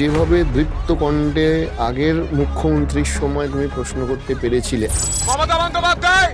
যেভাবে দৃপ্তকণ্ঠে আগের মুখ্যমন্ত্রীর সময় তুমি প্রশ্ন করতে পেরেছিলে, মমতা বন্দ্যোপাধ্যায়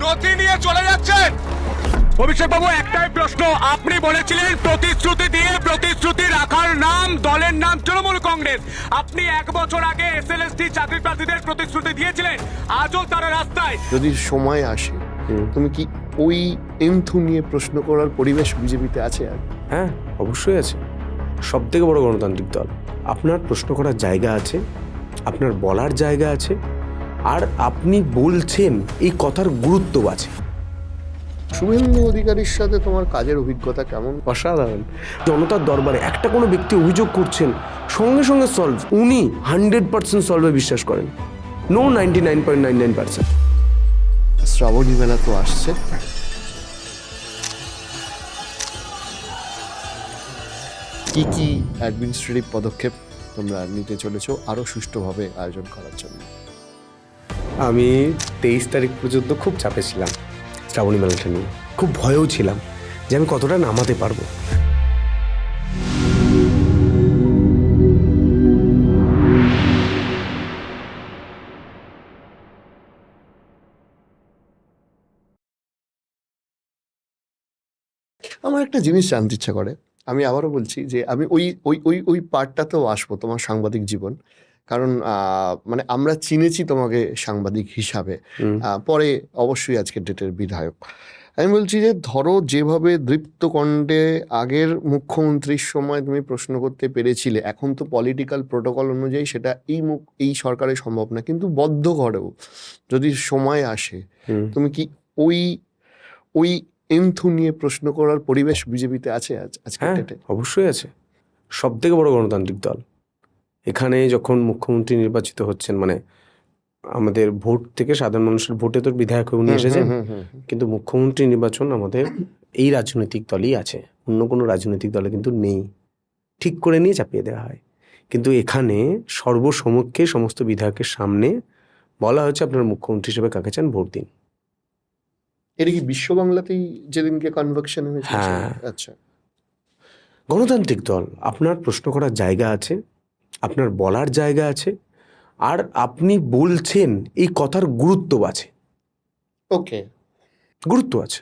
নথি নিয়ে চলে যাচ্ছেন। অভিষেক বাবু, একটাই প্রশ্ন, আপনি বলেছিলেন প্রতিশ্রুতি দিয়ে প্রতিশ্রুতি রাখার নাম, দলের নাম তৃণমূল কংগ্রেস। আপনি 1 বছর আগে এসএলএসটি চাকরি প্রার্থীদের প্রতিশ্রুতি দিয়েছিলেন, আজও তারা রাস্তায়। যদি সময় আসে তুমি কি ওই এন্থু নিয়ে প্রশ্ন করার পরিবেশ বিজেপিতে আছে? আর হ্যাঁ, অবশ্যই আছে। সব থেকে বড় গণতান্ত্রিক দল, আপনার প্রশ্ন করার জায়গা আছে, আপনার বলার জায়গা আছে, আর আপনি বলছেন এই কথার গুরুত্ব আছে। শুভেন্দু অধিকারীর সাথে তোমার কাজের অভিজ্ঞতা কেমন? অসাধারণ। জনতার দরবারে একটা কোনো ব্যক্তি অভিযোগ করছেন, সঙ্গে সঙ্গে সলভ। উনি 100% সলভে বিশ্বাস করেন, নো 99.99%। শ্রাবণী মেলা তো আসছে, কি কি অ্যাডমিনিস্ট্রেটিভ পদক্ষেপ তোমরা নিতে চলেছো আরো সুষ্ঠুভাবে আয়োজন করার জন্য? আমি 23 তারিখ পর্যন্ত খুব চাপে ছিলাম শ্রাবণী মেলাটা নিয়ে, খুব ভয়েও ছিলাম যে আমি কতটা নামাতে পারবো। আমার একটা জিনিস জানতে ইচ্ছা করে, আমি আবারও বলছি যে আমি ওই ওই ওই ওই পার্টটাতেও আসবো, তোমার সাংবাদিক জীবন। কারণ মানে আমরা চিনেছি তোমাকে সাংবাদিক হিসাবে, পরে অবশ্যই আজকের ডেটের বিধায়ক। আমি বলছি যে ধরো যেভাবে দৃপ্তকণ্ঠে আগের মুখ্যমন্ত্রীর সময় তুমি প্রশ্ন করতে পেরেছিলে, এখন তো পলিটিক্যাল প্রোটোকল অনুযায়ী সেটা এই সরকারে সম্ভব না, কিন্তু বদ্ধ ঘরেও যদি সময় আসে তুমি কি ওই ওই এন্থু নিয়ে প্রশ্ন করার পরিবেশ বিজেপিতে আছে আজকের হ্যাঁ, ডেটে? অবশ্যই আছে। সব থেকে বড় গণতান্ত্রিক দল। এখানে যখন মুখ্যমন্ত্রী নির্বাচিত হচ্ছেন, মানে আমাদের ভোট থেকে, সাধারণ মানুষের ভোটে তো বিধায়ক উনি এসেছেন, কিন্তু মুখ্যমন্ত্রী নির্বাচন আমাদের এই রাজনৈতিক দলই আছে, অন্য কোনো রাজনৈতিক দলে কিন্তু নেই। ঠিক করে নিয়ে চাপিয়ে দেওয়া হয়, কিন্তু এখানে সর্বসমক্ষে সমস্ত বিধায়কের সামনে বলা হয়েছে আপনার মুখ্যমন্ত্রী হিসেবে কাকে চান, ভোট দিন। এটা কি বিশ্ব বাংলাতেই যেদিনকে কনভেকশন হয়েছে? হ্যাঁ। আচ্ছা, গণতান্ত্রিক দল, আপনার প্রশ্ন করার জায়গা আছে, আপনার বলার জায়গা আছে, আর আপনি বলছেন এই কথার গুরুত্ব আছে। ওকে, গুরুত্ব আছে।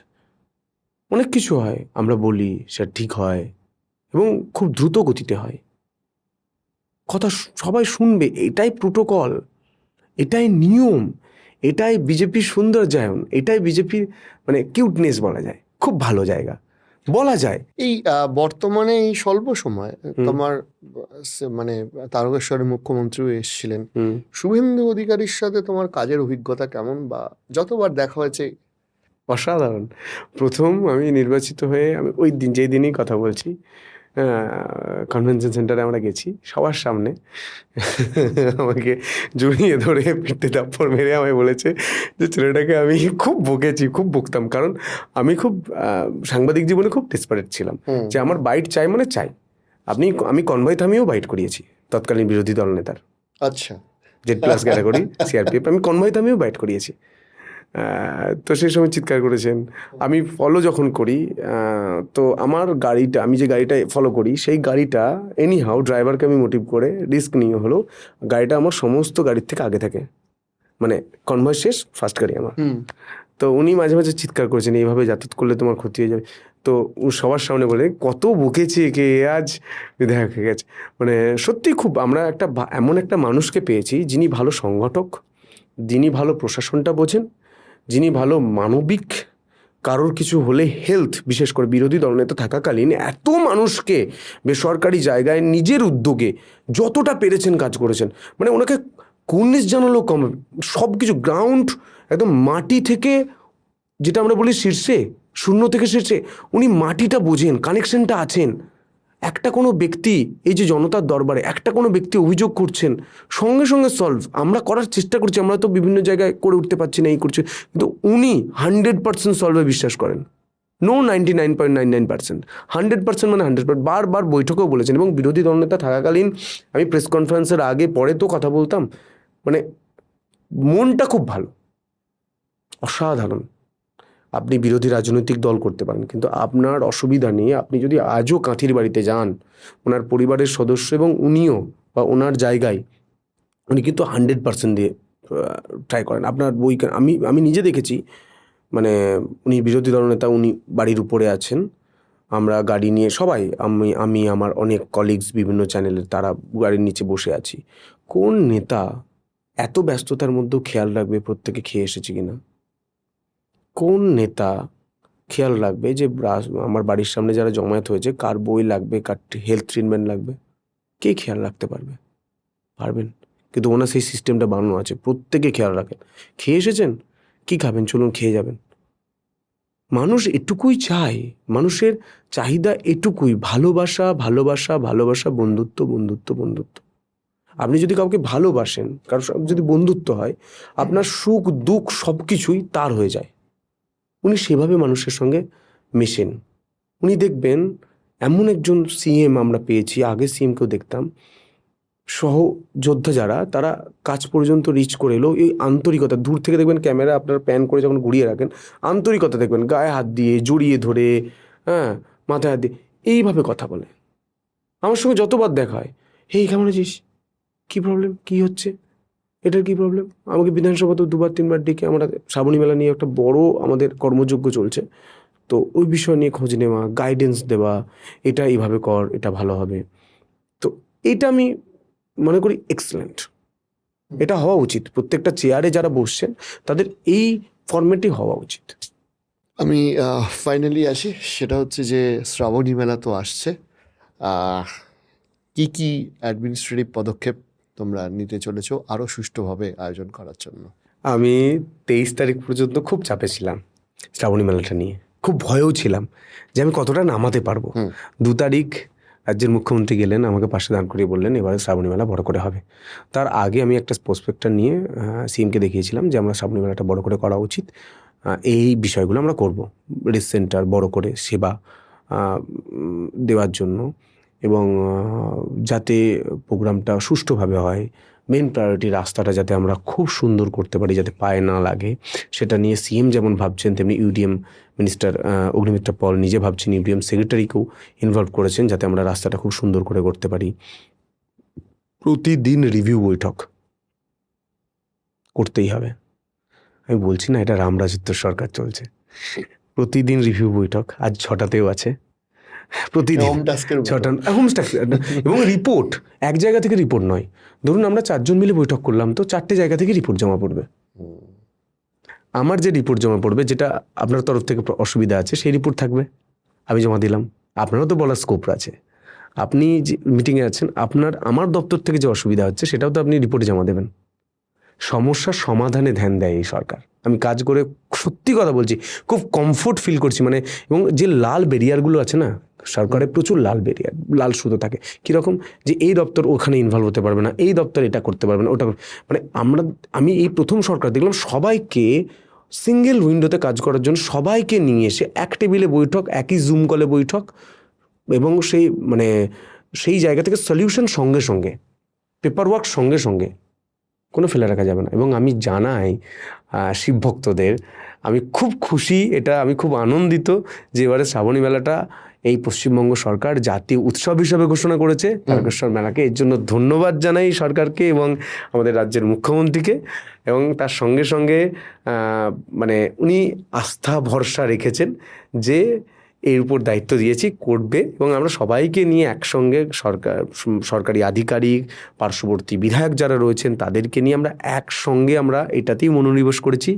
অনেক কিছু হয়, আমরা বলি সেটা ঠিক হয় এবং খুব দ্রুত গতিতে হয়, কথা সবাই শুনবে, এটাই প্রোটোকল, এটাই নিয়ম, এটাই বিজেপির সৌন্দর্যায়ন, এটাই বিজেপির মানে কিউটনেস বলা যায়, খুব ভালো জায়গা বলা যায়। এই বর্তমানে এই স্বল্প সময় তোমার মানে তারকেশ্বরের মুখ্যমন্ত্রীও এসেছিলেন, শুভেন্দু অধিকারীর সাথে তোমার কাজের অভিজ্ঞতা কেমন, বা যতবার দেখা হয়েছে? অসাধারণ। প্রথম আমি নির্বাচিত হয়ে, আমি ওই দিন, যেই দিনই কথা বলছি, কনভেনশন সেন্টারে আমরা গেছি, সবার সামনে আমাকে জড়িয়ে ধরে পিঠে থাপ্পড় মেরে আমায় বলেছে যে ছেলেটাকে আমি খুব বকেছি, খুব বকতাম, কারণ আমি খুব সাংবাদিক জীবনে খুব ডেসপারেট ছিলাম যে আমার বাইট চাই মানে চাই। আমি কনভয় থামিয়েও বাইট করিয়েছি তৎকালীন বিরোধী দল নেতার। আচ্ছা, Z+ ক্যাটাগরি সিআরপিএফ, আমি কনভয় থামিয়েও বাইট করিয়েছি। তো সেই সময় চিৎকার করেছেন। আমি ফলো যখন করি, তো আমার গাড়িটা, আমি যে গাড়িটা ফলো করি, সেই গাড়িটা এনিহাউ ড্রাইভারকে আমি মোটিভ করে রিস্ক নিয়ে হলো গাড়িটা আমার সমস্ত গাড়ির থেকে আগে থাকে, মানে কনভয় শেষ, ফার্স্ট গাড়ি আমার। তো উনি মাঝে মাঝে চিৎকার করেছেন, এইভাবে যাতায়াত করলে তোমার ক্ষতি হয়ে যাবে। তো সবার সামনে বলে কত বকেছে একে, আজ বিধায়ক হয়ে গেছে। মানে সত্যি খুব, আমরা এমন একটা মানুষকে পেয়েছি যিনি ভালো সংগঠক, যিনি ভালো প্রশাসনটা বোঝেন, যিনি ভালো মানবিক, কারোর কিছু হলে হেলথ, বিশেষ করে বিরোধী দলনেতা থাকাকালীন এত মানুষকে বেসরকারি জায়গায় নিজের উদ্যোগে যতটা পেরেছেন কাজ করেছেন। মানে ওনাকে কুর্নিশ জানালো কম, সব কিছু গ্রাউন্ড একদম মাটি থেকে, যেটা আমরা বলি শীর্ষে, শূন্য থেকে শীর্ষে, উনি মাটিটা বোঝেন, কানেকশনটা আছেন। একটা কোনো ব্যক্তি, এই যে জনতার দরবারে একটা কোনো ব্যক্তি অভিযোগ করছেন, সঙ্গে সঙ্গে সলভ। আমরা করার চেষ্টা করছি, আমরা তো বিভিন্ন জায়গায় করে উঠতে পারছি না, এই করছি, কিন্তু উনি 100% সলভে বিশ্বাস করেন, নো 99.99%, 100% মানে 100%। বারবার বৈঠকেও বলেছেন, এবং বিরোধী দলনেতা থাকাকালীন আমি প্রেস কনফারেন্সের আগে পরে তো কথা বলতাম, মানে মনটা খুব ভালো, অসাধারণ। আপনি বিরোধী রাজনৈতিক দল করতে পারেন, কিন্তু আপনার অসুবিধা নেই আপনি যদি আজও কাঁথির বাড়িতে যান, ওনার পরিবারের সদস্য এবং উনিও বা ওনার জায়গায় উনি কিন্তু 100% দিয়ে ট্রাই করেন। আপনার বই আমি নিজে দেখেছি, মানে উনি বিরোধী দলনেতা, উনি বাড়ির উপরে আছেন, আমরা গাড়ি নিয়ে সবাই, আমি আমার অনেক কলিগস বিভিন্ন চ্যানেলের, তারা গাড়ির নিচে বসে আছি। কোন নেতা এত ব্যস্ততার মধ্যেও খেয়াল রাখবে প্রত্যেকে খেয়ে এসেছে কিনা? কোন নেতা খেয়াল রাখবে যে আমার বাড়ির সামনে যারা জমায়েত হয়েছে কার বই লাগবে, কার হেলথ ট্রিটমেন্ট লাগবে? কে খেয়াল রাখতে পারবে? পারবেন? কিন্তু ওনার সেই সিস্টেমটা বানানো আছে, প্রত্যেকে খেয়াল রাখেন। খেয়ে এসেছেন, কি খাবেন, চলুন খেয়ে যাবেন। মানুষ এটুকুই চায়, মানুষের চাহিদা এটুকুই, ভালোবাসা ভালোবাসা ভালোবাসা, বন্ধুত্ব বন্ধুত্ব বন্ধুত্ব। আপনি যদি কাউকে ভালোবাসেন, কারোর সঙ্গে যদি বন্ধুত্ব হয়, আপনার সুখ দুঃখ সব কিছুই তার হয়ে যায়। উনি সেভাবে মানুষের সঙ্গে মেশেন। উনি দেখবেন এমন একজন সিএম আমরা পেয়েছি, আগে সিএমকেও দেখতাম, সহযোদ্ধা যারা, তারা কাজ পর্যন্ত রিচ করে এলো। এই আন্তরিকতা, দূর থেকে দেখবেন ক্যামেরা আপনার প্যান করে যখন ঘুরিয়ে রাখেন, আন্তরিকতা দেখবেন, গায়ে হাত দিয়ে, জড়িয়ে ধরে, হ্যাঁ, মাথায় হাত দিয়ে এইভাবে কথা বলে। আমার সঙ্গে যতবার দেখা হয়, হেই কেমন আছিস, কী প্রবলেম, কী হচ্ছে, এটার কী প্রবলেম। আমাকে বিধানসভা তো 2-3 বার ডেকে, আমরা শ্রাবণী মেলা নিয়ে একটা বড় আমাদের কর্মযজ্ঞ চলছে, তো ওই বিষয় নিয়ে খোঁজ নেওয়া, গাইডেন্স দেওয়া, এটা এইভাবে কর, এটা ভালো হবে। তো এটা আমি মনে করি এক্সেলেন্ট, এটা হওয়া উচিত। প্রত্যেকটা চেয়ারে যারা বসছেন তাদের এই ফরম্যাটই হওয়া উচিত। আমি ফাইনালি আসি, সেটা হচ্ছে যে শ্রাবণী মেলা তো আসছে, কি কি অ্যাডমিনিস্ট্রেটিভ পদক্ষেপ তোমরা নিতে চলেছো আরও সুষ্ঠুভাবে আয়োজন করার জন্য? আমি 23 তারিখ পর্যন্ত খুব চাপে ছিলাম শ্রাবণী মেলাটা নিয়ে, খুব ভয়েও ছিলাম যে আমি কতটা নামাতে পারবো। 2 তারিখ রাজ্যের মুখ্যমন্ত্রী গেলেন, আমাকে পাশে দান করিয়ে বললেন এবারে শ্রাবণী মেলা বড় করে হবে। তার আগে আমি একটা প্রসপেক্টটা নিয়ে সিএমকে দেখিয়েছিলাম যে আমরা শ্রাবণী মেলাটা বড় করে করা উচিত, এই বিষয়গুলো আমরা করব, রিস সেন্টার বড় করে সেবা দেওয়ার জন্য, এবং যাতে প্রোগ্রামটা সুষ্ঠুভাবে হয়। মেন প্রায়োরিটি রাস্তাটা যাতে আমরা খুব সুন্দর করতে পারি, যাতে পায়ে না লাগে, সেটা নিয়ে সিএম যেমন ভাবছেন, তেমনি ইউডিএম মিনিস্টার অগ্নিমিত্রা পল নিজে ভাবছেন, ইউডিএম সেক্রেটারিকেও ইনভলভ করেছেন, যাতে আমরা রাস্তাটা খুব সুন্দর করে করতে পারি। প্রতিদিন রিভিউ বৈঠক করতেই হবে। আমি বলছি না এটা রামরাজত্বের সরকার চলছে, প্রতিদিন রিভিউ বৈঠক, আজ 6টাতেও আছে, প্রতিদিন 6টা হোম টাস্ক, এবং রিপোর্ট এক জায়গা থেকে রিপোর্ট নয়। ধরুন আমরা 4 জন মিলে বৈঠক করলাম, তো 4টে জায়গা থেকে রিপোর্ট জমা পড়বে। আমার যে রিপোর্ট জমা পড়বে, যেটা আপনার তরফ থেকে অসুবিধা আছে, সেই রিপোর্ট থাকবে, আমি জমা দিলাম। আপনারও তো বলার স্কোপ আছে, আপনি যে মিটিংয়ে আছেন, আমার দপ্তর থেকে যে অসুবিধা হচ্ছে সেটাও তো আপনি রিপোর্টে জমা দেবেন। সমস্যার সমাধানে ধ্যান দেয় এই সরকার। আমি কাজ করে সত্যি কথা বলছি, খুব কমফোর্ট ফিল করছি, মানে, এবং যে লাল ব্যারিয়ারগুলো আছে না সরকারে, প্রচুর লাল ব্যারিয়ার, লাল সুতো থাকে। কীরকম, যে এই দপ্তর ওখানে ইনভলভ হতে পারবে না, এই দপ্তর এটা করতে পারবে না, ওটা, মানে আমি এই প্রথম সরকার দেখলাম সবাইকে সিঙ্গেল উইন্ডোতে কাজ করার জন্য সবাইকে নিয়ে এসে এক টেবিলে বৈঠক, একই জুম কলে বৈঠক, এবং সেই জায়গা থেকে সলিউশন সঙ্গে সঙ্গে, পেপার ওয়ার্ক সঙ্গে সঙ্গে, কোনো ফেলে রাখা যাবে না। এবং আমি জানাই শিব ভক্তদের, আমি খুব খুশি, এটা আমি খুব আনন্দিত যে এবারে শ্রাবণী মেলাটা এই পশ্চিমবঙ্গ সরকার জাতীয় উৎসব হিসাবে ঘোষণা করেছে তারকেশ্বর মেলাকে। এর জন্য ধন্যবাদ জানাই সরকারকে এবং আমাদের রাজ্যের মুখ্যমন্ত্রীকে, এবং তার সঙ্গে সঙ্গে উনি আস্থা ভরসা রেখেছেন যে এর উপর দায়িত্ব দিয়েছি, করবে, এবং আমরা সবাইকে নিয়ে একসঙ্গে সরকারি আধিকারিক, পার্শ্ববর্তী বিধায়ক যারা রয়েছেন তাদেরকে নিয়ে আমরা একসঙ্গে এটাতেই মনোনিবেশ করেছি।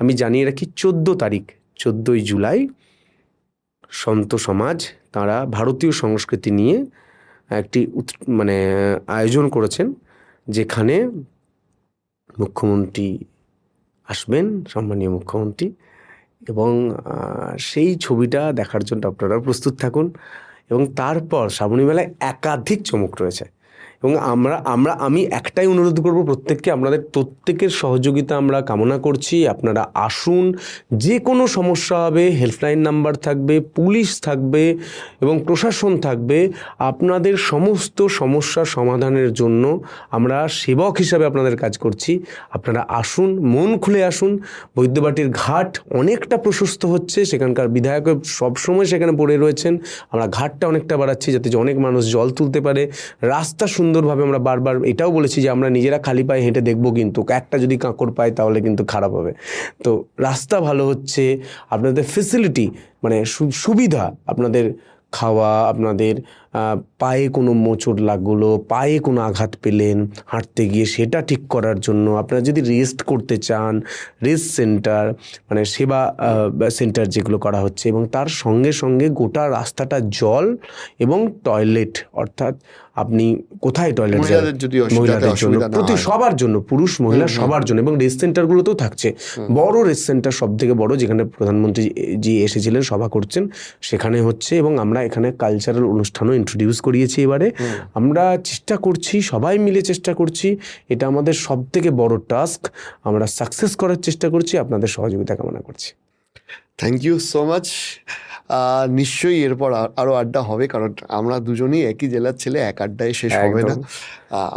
আমি জানিয়ে রাখি 14 তারিখ, 14ই জুলাই সন্ত সমাজ তারা ভারতীয় সংস্কৃতি নিয়ে একটি আয়োজন করেছেন, যেখানে মুখ্যমন্ত্রী আসবেন, সম্মানীয় মুখ্যমন্ত্রী, এবং সেই ছবিটা দেখার জন্য আপনারা প্রস্তুত থাকুন। এবং তারপর শ্রাবণী মেলায় একাধিক চমক রয়েছে, এবং আমি একটাই অনুরোধ করব প্রত্যেককে, আপনাদের প্রত্যেকের সহযোগিতা আমরা কামনা করছি। আপনারা আসুন, যে কোনো সমস্যা হবে হেল্পলাইন নাম্বার থাকবে, পুলিশ থাকবে এবং প্রশাসন থাকবে। আপনাদের সমস্ত সমস্যা সমাধানের জন্য আমরা সেবক হিসাবে আপনাদের কাজ করছি। আপনারা আসুন, মন খুলে আসুন। বৈদ্যবাটির ঘাট অনেকটা প্রশস্ত হচ্ছে, সেখানকার বিধায়ক সবসময় সেখানে পড়ে রয়েছেন। আমরা ঘাটটা অনেকটা বাড়াচ্ছি যাতে অনেক মানুষ জল তুলতে পারে। রাস্তা সুন্দরভাবে আমরা বারবার এটাও বলেছি যে আমরা নিজেরা খালি পায়ে হেঁটে দেখবো, কিন্তু একটা যদি কাঁকড় পায় তাহলে কিন্তু খারাপ হবে। তো রাস্তা ভালো হচ্ছে, আপনাদের ফেসিলিটি মানে সুবিধা, আপনাদের খাওয়া, আপনাদের পায়ে কোনো মোচড় লাগলো, পায়ে কোনো আঘাত পেলেন হাঁটতে গিয়ে, সেটা ঠিক করার জন্য আপনারা যদি রেস্ট করতে চান, রেস্ট সেন্টার মানে সেবা সেন্টার যেগুলো করা হচ্ছে, এবং তার সঙ্গে সঙ্গে গোটা রাস্তাটা জল এবং টয়লেট, অর্থাৎ আপনি কোথায় টয়লেট যাবেন মহিলাদের যদি মহিলাদের জন্য, অসুবিধা না হয়। সবার জন্য, পুরুষ মহিলা সবার জন্য। এবং রেস্ট সেন্টারগুলোতেও থাকছে, বড় রেস্ট সেন্টার সব থেকে বড়, যেখানে প্রধানমন্ত্রী জি এসেছিলেন, সভা করছেন, সেখানে হচ্ছে। এবং আমরা এখানে কালচারাল অনুষ্ঠানও ইন্ট্রোডিউস করিয়েছি এবারে। আমরা চেষ্টা করছি, সবাই মিলে চেষ্টা করছি, এটা আমাদের সব থেকে বড় টাস্ক, আমরা সাকসেস করার চেষ্টা করছি। আপনাদের সহযোগিতা কামনা করছি। Thank you so much. নিশ্চয়ই এরপর আরও আড্ডা হবে, কারণ আমরা দুজনেই একই জেলার ছেলে, এক আড্ডায় শেষ হবে না।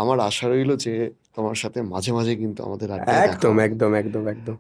আমার আশা রইল যে তোমার সাথে মাঝে মাঝে কিন্তু আমাদের আড্ডা একদম একদম একদম একদম